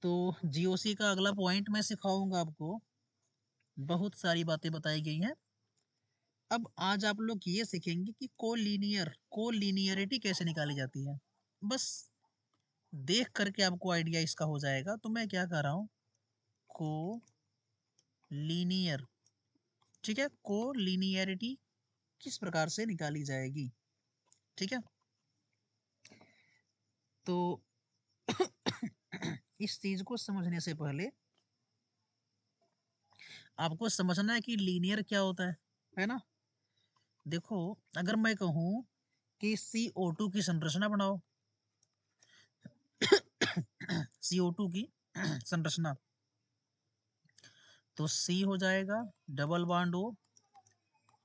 तो जीओसी का अगला पॉइंट मैं सिखाऊंगा आपको। बहुत सारी बातें बताई गई हैं। अब आज आप लोग ये सीखेंगे कि कोलिनियरिटी कैसे निकाली जाती है। बस देख करके आपको आइडिया इसका हो जाएगा। तो मैं क्या कर रहा हूँ, को लीनियर, ठीक है, कोलिनियरिटी किस प्रकार से निकाली जाएगी, ठीक है। तो इस चीज को समझने से पहले आपको समझना है कि लीनियर क्या होता है ना। देखो, अगर मैं कहूं कि CO2 की संरचना बनाओ, CO2 की संरचना, तो C हो जाएगा double bond O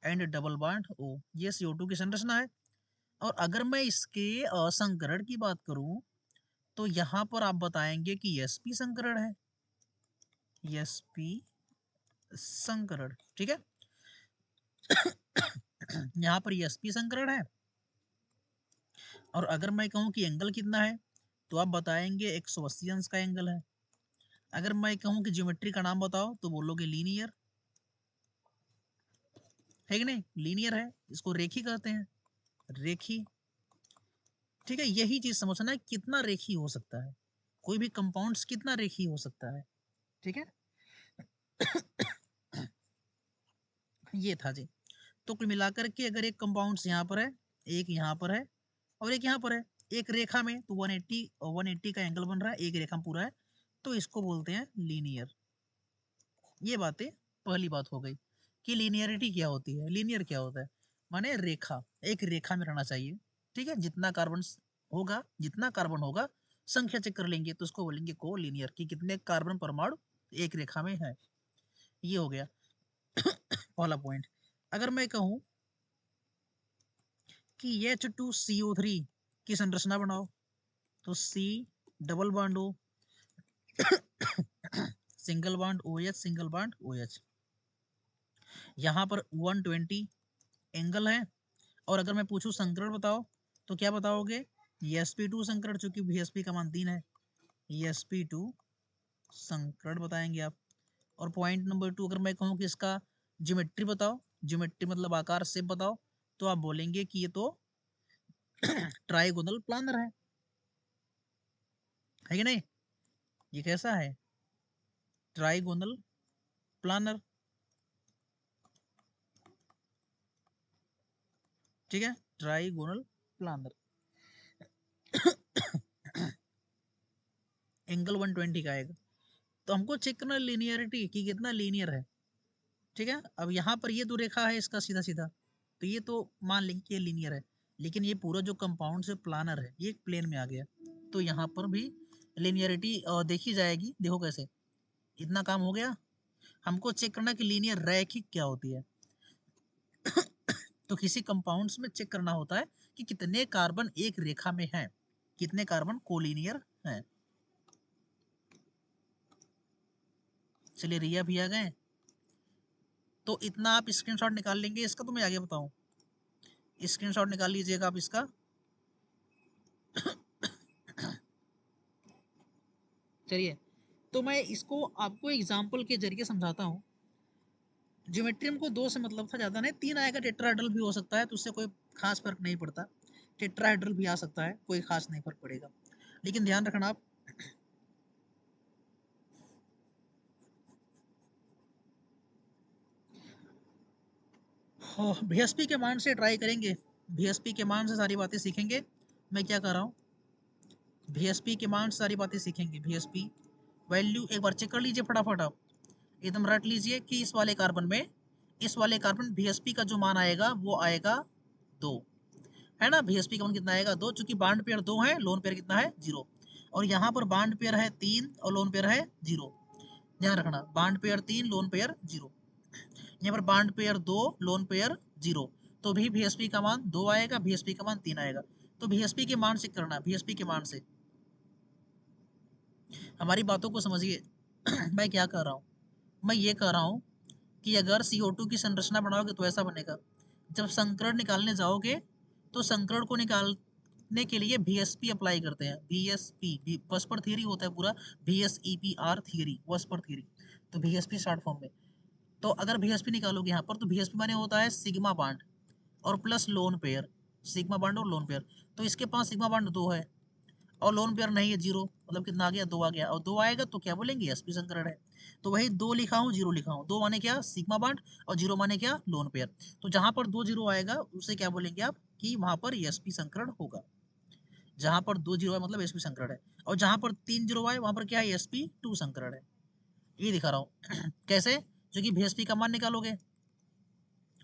and double bond O, ये CO2 की संरचना है। और अगर मैं इसके संकरण की बात करूं तो यहां पर आप बताएंगे कि sp संकरण है, sp संकरण, ठीक है। यहां पर sp संकरण है। और अगर मैं कहूं कि एंगल कितना है तो आप बताएंगे 180 अंश का एंगल है। अगर मैं कहूं कि ज्योमेट्री का नाम बताओ तो बोलोगे लीनियर, है कि नहीं, लीनियर है, इसको रेखी कहते हैं, रेखी, ठीक है। यही चीज समझना है कितना रेखी हो सकता है, कोई भी कंपाउंड्स कितना रेखी हो सकता है, ठीक है। ये था जी। तो कुल मिलाकर के अगर एक कंपाउंड्स यहाँ पर है, एक यहाँ पर है और एक यहाँ पर है, एक रेखा में तो 180 का एंगल बन रहा है, एक रेखा में पूरा है, तो इसको बोलते हैं लीनियर। ये बातें पहली बात हो गई कि लीनियरिटी क्या होती है, लीनियर क्या होता है, माने रेखा, एक रेखा में रहना चाहिए, ठीक है। जितना कार्बन होगा संख्या चेक कर लेंगे तो उसको बोलेंगे को लीनियर, कि कितने कार्बन परमाणु एक रेखा में है। ये हो गया पहला पॉइंट। अगर मैं कहूं कि H2CO3 की संरचना बनाओ तो C double bond O single bond OH single bond OH, यहाँ पर 120 एंगल है। और अगर मैं पूछूं संकरण बताओ तो क्या बताओगे, sp2 संकरण, चूंकि Vsp का मान 3 है, sp2 संकरण बताएंगे आप। और पॉइंट नंबर 2, अगर मैं कहूं कि इसका ज्योमेट्री बताओ, ज्योमेट्री मतलब आकार शेप बताओ, तो आप बोलेंगे कि ये तो ट्राइगोनल प्लानर है कि नहीं, ये कैसा है, ट्राइगोनल प्लानर, ठीक है, ट्राइगोनल प्लानर। एंगल 120 का आएगा। तो हमको चेक करना लीनियरिटी कि कितना लीनियर है, ठीक है। अब यहाँ पर ये तो रेखा है इसका सीधा सीधा, तो ये तो मान लेंगे कि ये लीनियर है। लेकिन ये पूरा जो कंपाउंड से प्लानर है ये एक प्लेन में आ गया, तो यहाँ पर भी लीनियरिटी देखी जाएगी। देखो कैसे, इतना काम हो गया। हमको चेक करना कि लीनियर रैखिक क्या होती है। तो किसी कंपाउंड्स में चेक करना होता है कि कितने कार्बन एक रेखा में हैं, कितने कार्बन कोलिनियर हैं। चलिए रिया भी आ गए, तो इतना आप स्क्रीनशॉट निकाल लेंगे इसका, तो मैं आगे बताऊं। स्क्रीनशॉट निकाल लीजिएगा आप इसका। चलिए, तो मैं इसको आपको एग्जाम्पल के जरिए समझाता हूँ। ज्योमेट्री को 2 से मतलब था, ज़्यादा नहीं, 3 आएगा, टेट्राहेड्रल भी हो सकता है, तो उससे कोई खास फर्क नहीं पड़ता। टेट्राहेड्रल भी आ सकता है, कोई खास नहीं फर्क पड़ेगा। लेकिन ध्यान रखना आप, VSP के मान से ट्राई करेंगे, VSP के मान से सारी बातें सीखेंगे। मैं क्या कर रहा हूँ, VSP के मान से सारी बातें सीखेंगे। VSP वैल्यू एक बार चेक कर लीजिए फटाफट, आप एकदम रट लीजिए कि इस वाले कार्बन VSP का जो मान आएगा वो आएगा 2, है ना। VSP का मान कितना आएगा 2, चूंकि बॉन्ड पेयर 2 है, लोन पेयर कितना है 0। और यहाँ पर बॉन्ड पेयर है 3 और लोन पेयर है 0। ध्यान रखना, बॉन्ड पेयर 3 लोन पेयर 0। यहाँ पर बॉन्ड पेयर 2 लोन पेयर 0, तो भी VSP का मान 2 आएगा, VSP का मान 3 आएगा। तो VSP के मान से करना, VSP के मान से हमारी बातों को समझिए। मैं क्या कर रहा हूँ, मैं ये कह रहा हूँ कि अगर CO2 की संरचना बनाओगे तो ऐसा बनेगा। जब संकरण निकालने जाओगे तो संकरण को निकाल लिखने के लिए VSP अप्लाई करते हैं। VSP वस्पर थियरी होता है पूरा, VSEPR थियरी, वस्पर थियरी। तो VSP शॉर्ट फॉर्म में। तो अगर VSP निकालोगे यहाँ पर तो VSP माने होता है सिग्मा बॉन्ड और plus lone pair, sigma bond और लोन पेयर। तो इसके पास सिग्मा बॉन्ड 2 है और लोन पेयर नहीं है 0, मतलब कितना आ गया 2 आ गया, और 2 आएगा तो क्या बोलेंगे sp संकरण है। तो वही 2 लिखा हूँ 0 लिखा हूँ, 2 माने क्या सिग्मा बॉन्ड और 0 माने क्या लोन पेयर। तो जहां पर 2 0 आएगा उसे क्या बोलेंगे आप कि वहां पर sp संकरण होगा। जहां पर 2 0 है मतलब sp संकरण है, और जहां पर 3 0 आए वहां पर क्या है sp2 संकरण है। ये दिखा रहा हूँ कैसे, जो कि VSP का मान निकालोगे।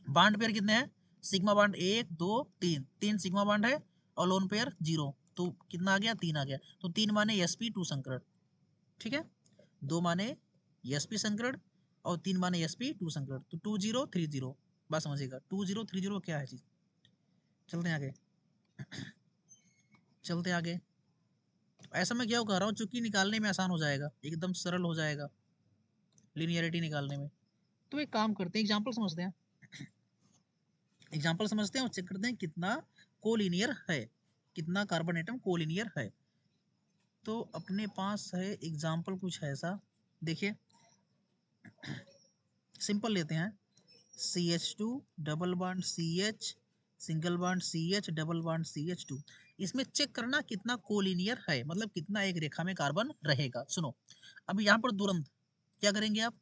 बॉन्ड पेयर कितने हैं, सिग्मा बॉन्ड 1 2 3, 3 सिग्मा बॉन्ड है और लोन पेयर 0, तो कितना आ गया 3 आ गया। तो 3 माने sp2 संकरण, ठीक है। 2 माने sp संकरण और 3 माने sp2 संकरण। तो 2030 बात समझिएगा, 2030 क्या है चीज। चलते हैं आगे, चलते आगे। ऐसा मैं क्या कह रहा हूँ, चूंकि निकालने में आसान हो जाएगा, एकदम सरल हो जाएगा लिनियरिटी निकालने में। तो एक काम करते हैं, एग्जाम्पल समझते हैं, एग्जाम्पल समझते हैं और चेक करते हैं कितना कोलिनियर है, कितना कार्बन एटम कोलिनियर है। तो अपने पास है एग्जाम्पल कुछ ऐसा, देखिए सिंपल लेते हैं, CH2 double bond CH, single bond CH, double bond CH2। इसमें चेक करना कितना कोलिनियर है, मतलब कितना एक रेखा में कार्बन रहेगा। सुनो, अब यहाँ पर तुरंत क्या करेंगे आप,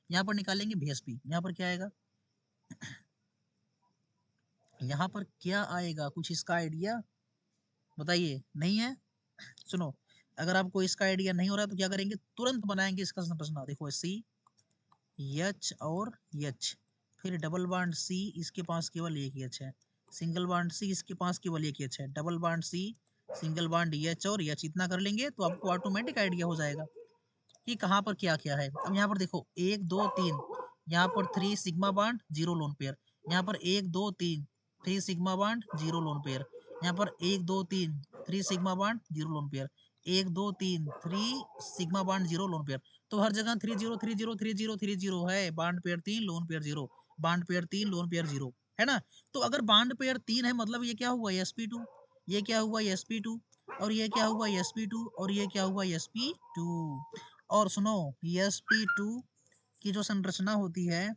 यहाँ पर निकालेंगे VSP। यहाँ पर क्या आएगा, यहाँ पर क्या आएगा, कुछ इसका आइडिया बताइए, नहीं है। सुनो, अगर आपको इसका आइडिया नहीं हो रहा है तो क्या करेंगे, तुरंत बनाएंगे इसका संरचना। देखो CH और H, फिर डबल बॉन्ड C, इसके पास केवल एक H है, सिंगल बॉन्ड C, इसके पास केवल एक H है, double bond C, single bond H और H, इतना कर लेंगे तो आपको ऑटोमेटिक आइडिया हो जाएगा कि कहाँ पर क्या क्या है। अब यहाँ पर देखो 1 2 3, यहाँ पर 3 सिग्मा बॉन्ड 0 लोन पेयर, यहाँ पर 1 2 3 3 सिग्मा बॉन्ड 0 लोन पेयर, यहाँ पर 1 2 3 3 sigma bond 0 lone pair, 1 2 3 3 sigma bond 0 lone pair. तो हर जगह 3 0 3 0 3 0 3 0 है, bond pair 3 lone pair 0, bond pair 3 lone pair 0, है ना। तो अगर बॉन्ड पेयर 3 है मतलब ये क्या हुआ sp2, ये क्या हुआ sp2, और ये क्या हुआ sp2, और ये क्या हुआ sp2। और सुनो, sp2 की जो संरचना होती है,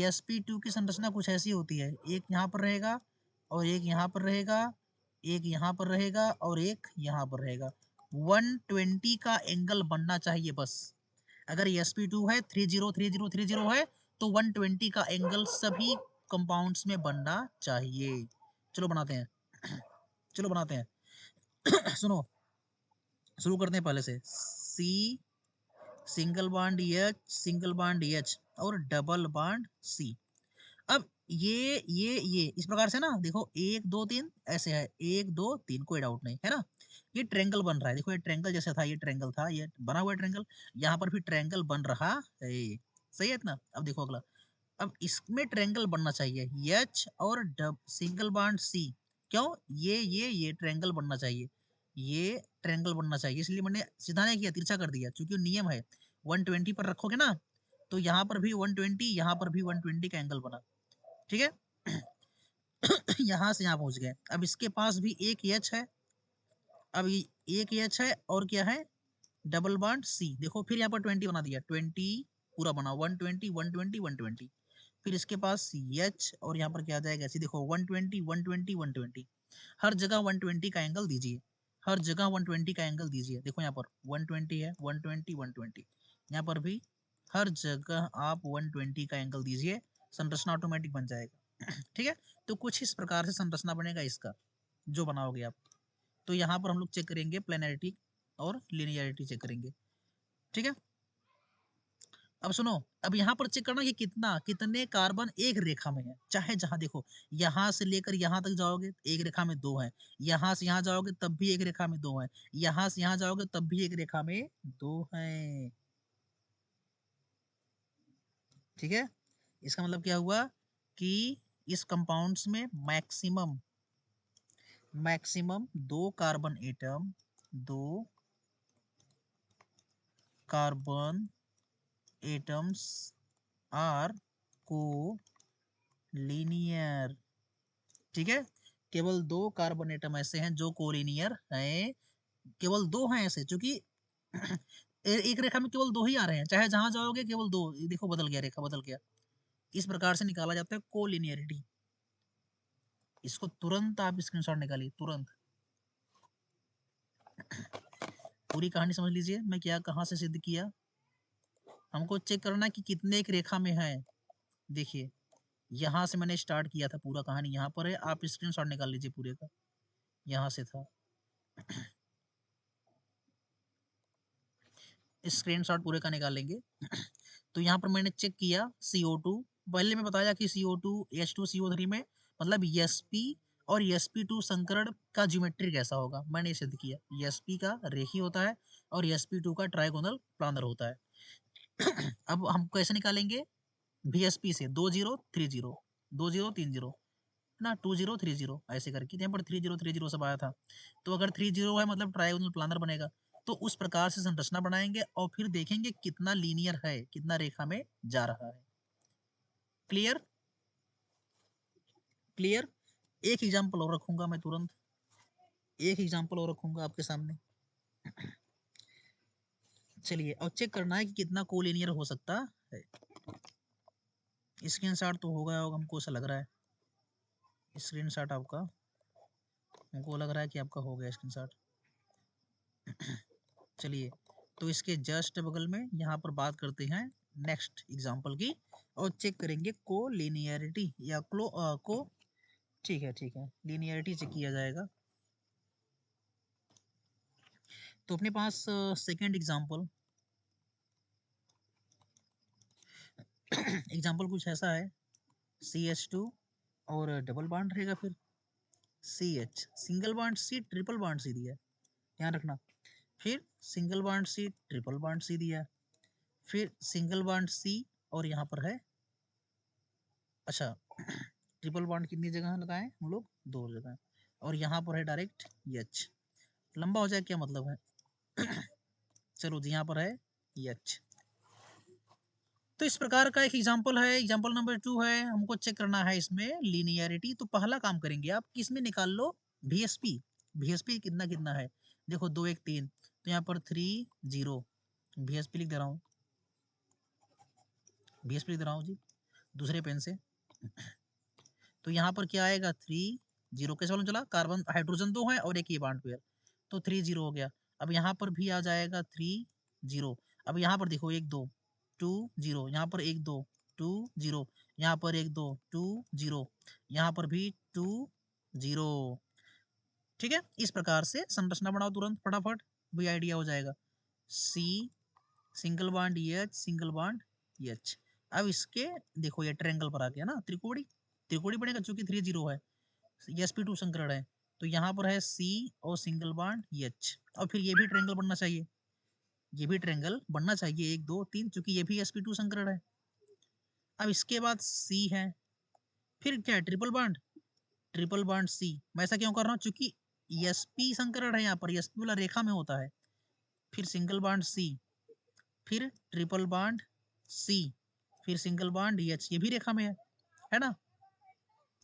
sp2 की संरचना कुछ ऐसी होती है, एक यहाँ पर रहेगा और एक यहाँ पर रहेगा, एक यहाँ पर रहेगा और एक यहाँ पर रहेगा। 120 का एंगल बनना चाहिए बस। अगर sp2 है 30 है तो 120 का एंगल सभी कंपाउंड्स में बनना चाहिए। चलो बनाते हैं, चलो बनाते हैं सुनो, शुरू करते हैं पहले से। C, single bond H, single bond H और डबल बॉन्ड C। अब ये इस प्रकार से ना, देखो 1 2 3 ऐसे है, 1 2 3, कोई डाउट नहीं है ना। ये ट्रायंगल बन रहा है, देखो ये ट्रायंगल जैसा था, ये ट्रायंगल था, ये बना हुआ ट्रायंगल, यहाँ पर भी ट्रायंगल बन रहा है। सही है इतना। अब देखो अगला, अब इसमें ट्रायंगल बनना चाहिए H और सिंगल बॉन्ड C। क्यों, ये ट्रायंगल बनना चाहिए, ये ट्रायंगल बनना चाहिए, इसलिए मैंने सीधा नहीं किया, तिरछा कर दिया, क्योंकि नियम है 120 पर रखोगे ना तो यहाँ पर भी 120, यहाँ पर भी 120 का एंगल बना, ठीक है। यहाँ से यहाँ पहुंच गए। अब इसके पास भी एक H है, अब एक H है और क्या है डबल बॉन्ड C। देखो फिर यहाँ पर 20 बना दिया, 20 पूरा बना, 120 120 120। फिर इसके पास H और यहाँ पर क्या आ जाएगा ऐसे, देखो 120 120 120, हर जगह 120 का एंगल दीजिए, हर जगह 120 का एंगल दीजिए। देखो यहाँ पर 120 है, 120 120, यहाँ पर भी हर जगह आप 120 का एंगल दीजिए, संरचना ऑटोमेटिक बन जाएगा ठीक है। तो कुछ इस प्रकार से संरचना बनेगा इसका, जो बनाओगे आप। तो यहाँ पर हम लोग चेक करेंगे प्लेनैरिटी और लिनियरिटी चेक करेंगे, ठीक है। अब सुनो, अब यहाँ पर चेक करना कि कितने कार्बन एक रेखा में है, चाहे जहां देखो, यहाँ से लेकर यहाँ तक जाओगे एक रेखा में 2 है, यहाँ से यहाँ जाओगे तब भी एक रेखा में 2 है, यहाँ से यहाँ जाओगे तब भी एक रेखा में 2 है, ठीक है। इसका मतलब क्या हुआ कि इस कंपाउंड्स में maximum maximum 2 carbon atom, 2 carbon atoms are को लीनियर, ठीक है। केवल 2 कार्बन एटम ऐसे हैं जो कोलिनियर हैं, केवल 2 हैं ऐसे, क्योंकि एक रेखा में केवल 2 ही आ रहे हैं, चाहे जहां जाओगे केवल 2। देखो बदल गया, रेखा बदल गया। इस प्रकार से निकाला जाता है कोलिनियरिटी। इसको तुरंत आप स्क्रीनशॉट निकालिए, तुरंत। पूरी कहानी समझ लीजिए मैं क्या कहाँ से सिद्ध किया। हमको चेक करना कि कितने एक रेखा में है। देखिए यहाँ से मैंने स्टार्ट किया था, पूरा कहानी यहाँ पर है, आप स्क्रीनशॉट निकाल लीजिए पूरे का। यहाँ से था स्क्रीनशॉट पूरे का निकाल लेंगे। तो यहाँ पर मैंने चेक किया CO2, पहले मैं बताया कि CO2 H2CO3 में मतलब Sp और Sp2 संकरण का ज्योमेट्री कैसा होगा, मैंने सिद्ध किया। Sp का रेखी होता है और Sp2 का ट्राइगोनल प्लानर होता है। अब हम कैसे निकालेंगे, VSP से 2030 2030 ना 2030 ऐसे करके, यहाँ पर 3030 सब आया था। तो अगर 30 है मतलब ट्राइगोनल प्लानर बनेगा। तो उस प्रकार से संरचना बनाएंगे और फिर देखेंगे कितना लीनियर है, कितना रेखा में जा रहा है। Clear clear. एक एग्जांपल और रखूंगा मैं तुरंत, एक एग्जांपल और रखूंगा आपके सामने। चलिए और चेक करना है कि कितना कोलिनियर हो सकता है। स्क्रीनशॉट तो होगा हमको ऐसा लग रहा है, स्क्रीनशॉट आपका, हमको लग रहा है कि आपका हो गया स्क्रीनशॉट। चलिए तो इसके जस्ट बगल में यहाँ पर बात करते हैं नेक्स्ट एग्जांपल की और चेक करेंगे कोलिनियरिटी या को ठीक है लीनियरिटी चेक किया जाएगा। तो अपने पास सेकंड एग्जांपल एग्जांपल कुछ ऐसा है, CH2 और डबल बॉन्ड रहेगा, फिर CH single bond C triple bond C दिया है, ध्यान रखना। फिर single bond C triple bond C दिया है, फिर सिंगल बॉन्ड C और यहाँ पर है, अच्छा ट्रिपल बॉन्ड कितनी जगह लगाए हम लोग, 2 जगह, और यहाँ पर है डायरेक्ट H। लंबा हो जाए क्या मतलब है। चलो जी यहाँ पर है H। तो इस प्रकार का एक एग्जांपल है, एग्जांपल नंबर 2 है, हमको चेक करना है इसमें लीनियरिटी। तो पहला काम करेंगे आप किसमें निकाल लो, VSP। VSP कितना कितना है, देखो 2 1 3, तो यहाँ पर 30 VSP लिख दे रहा हूँ, VSP लिख दे रहा हूँ जी दूसरे पेन से। तो यहाँ पर क्या आएगा 30, कैसे मालूम चला, कार्बन हाइड्रोजन 2 है और एक ये बॉन्ड पेयर, तो 30 हो गया। अब यहाँ पर भी आ जाएगा 30। अब यहाँ पर देखो 1 2 2 0, यहाँ पर 1 2 2 0, यहाँ पर 1 2 2 0, यहाँ पर भी 2 0। ठीक है, इस प्रकार से संरचना बनाओ तुरंत फटाफट, भी आइडिया हो जाएगा। C single bond H single bond H। अब इसके देखो ये ट्रायंगल पर आ गया ना, त्रिकोणी त्रिकोणी बनेगा क्योंकि 30 है, sp2 संकरण है। तो यहाँ पर है C और सिंगल बॉन्ड H, और फिर ये भी ट्रायंगल बनना चाहिए, ये भी ट्रायंगल बनना चाहिए 1 2 3, क्योंकि ये भी sp2 संकरण है। अब इसके बाद C है, फिर क्या है ट्रिपल बॉन्ड C। मैं ऐसा क्यों कर रहा हूँ, क्योंकि sp संकरण है, यहाँ पर sp वाला रेखा में होता है। फिर सिंगल बॉन्ड C, फिर ट्रिपल बॉन्ड C, फिर सिंगल बॉन्ड H, ये भी रेखा में है ना।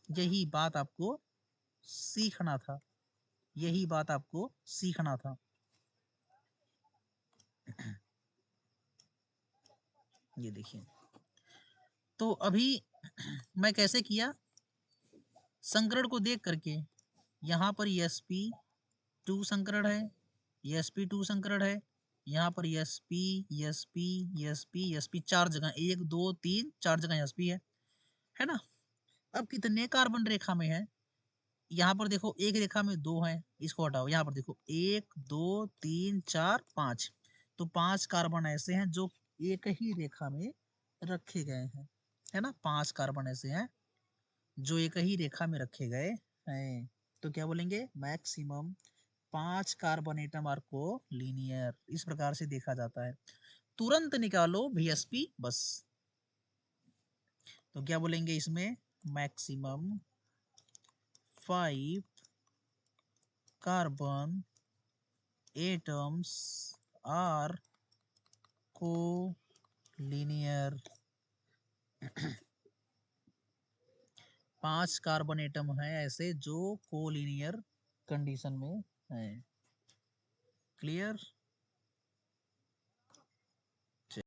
यही बात आपको सीखना था, यही बात आपको सीखना था। ये देखिए, तो अभी मैं कैसे किया, संकरण को देख करके, यहाँ पर sp2 संकरण है, sp2 संकरण है, यहाँ पर sp 4 जगह, 1 2 3 4 जगह sp है ना। अब कितने कार्बन रेखा में है, यहाँ पर देखो एक रेखा में 2 है, इसको हटाओ, यहाँ पर देखो 1 2 3 4 5, तो 5 कार्बन ऐसे हैं जो एक ही रेखा में रखे गए हैं, है ना। 5 कार्बन ऐसे हैं जो एक ही रेखा में रखे गए हैं। तो क्या बोलेंगे, मैक्सिमम 5 कार्बन एटम आर को लीनियर, इस प्रकार से देखा जाता है। तुरंत निकालो VSP बस। तो क्या बोलेंगे इसमें, मैक्सिमम 5 कार्बन एटम्स आर को लीनियर। 5 कार्बन एटम है ऐसे जो कोलिनियर कंडीशन में है। क्लियर?